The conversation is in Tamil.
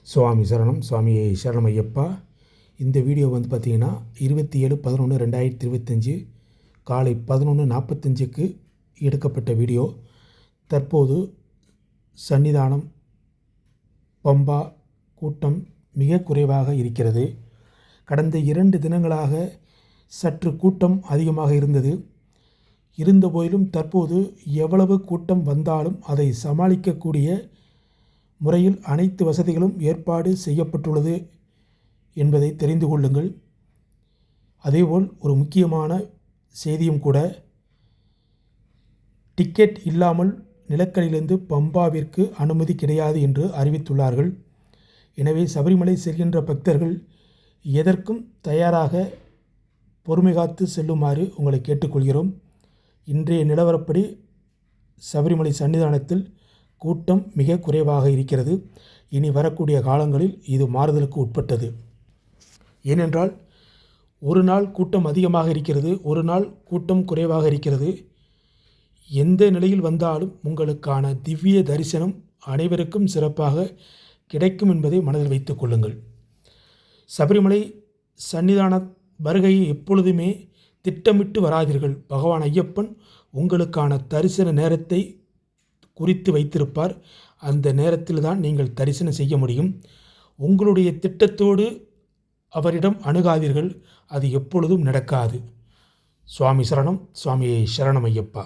சுவாமி சரணம். சுவாமியே சரணம் ஐயப்பா. இந்த வீடியோ வந்து பார்த்திங்கன்னா 27/11/2025 காலை 11:45க்கு எடுக்கப்பட்ட வீடியோ. தற்போது சன்னிதானம் பம்பா கூட்டம் மிக குறைவாக இருக்கிறது. கடந்த 2 தினங்களாக சற்று கூட்டம் அதிகமாக இருந்தபோதிலும் தற்போது எவ்வளவு கூட்டம் வந்தாலும் அதை சமாளிக்கக்கூடிய முறையில் அனைத்து வசதிகளும் ஏற்பாடு செய்யப்பட்டுள்ளது என்பதை தெரிந்து கொள்ளுங்கள். அதேபோல் ஒரு முக்கியமான செய்தியும் கூட, டிக்கெட் இல்லாமல் நிலக்கலிலிருந்து பம்பாவிற்கு அனுமதி கிடையாது என்று அறிவித்துள்ளார்கள். எனவே சபரிமலை செல்கின்ற பக்தர்கள் எதற்கும் தயாராக பொறுமை காத்து செல்லுமாறு உங்களை கேட்டுக்கொள்கிறோம். இன்றைய நிலவரப்படி சபரிமலை சன்னிதானத்தில் கூட்டம் மிக குறைவாக இருக்கிறது. இனி வரக்கூடிய காலங்களில் இது மாறுதலுக்கு உட்பட்டது. ஏனென்றால் ஒரு நாள் கூட்டம் அதிகமாக இருக்கிறது, ஒரு நாள் கூட்டம் குறைவாக இருக்கிறது. எந்த நிலையில் வந்தாலும் உங்களுக்கான திவ்ய தரிசனம் அனைவருக்கும் சிறப்பாக கிடைக்கும் என்பதை மனதில் வைத்துக் கொள்ளுங்கள். சபரிமலை சன்னிதான வருகையை எப்பொழுதுமே திட்டமிட்டு வராதீர்கள். பகவான் ஐயப்பன் உங்களுக்கான தரிசன நேரத்தை குறித்து வைத்திருப்பார். அந்த நேரத்தில் தான் நீங்கள் தரிசனம் செய்ய முடியும். உங்களுடைய திட்டத்தோடு அவரிடம் அணுகாதீர்கள், அது எப்பொழுதும் நடக்காது. சுவாமி சரணம். சுவாமியே சரணம் ஐயப்பா.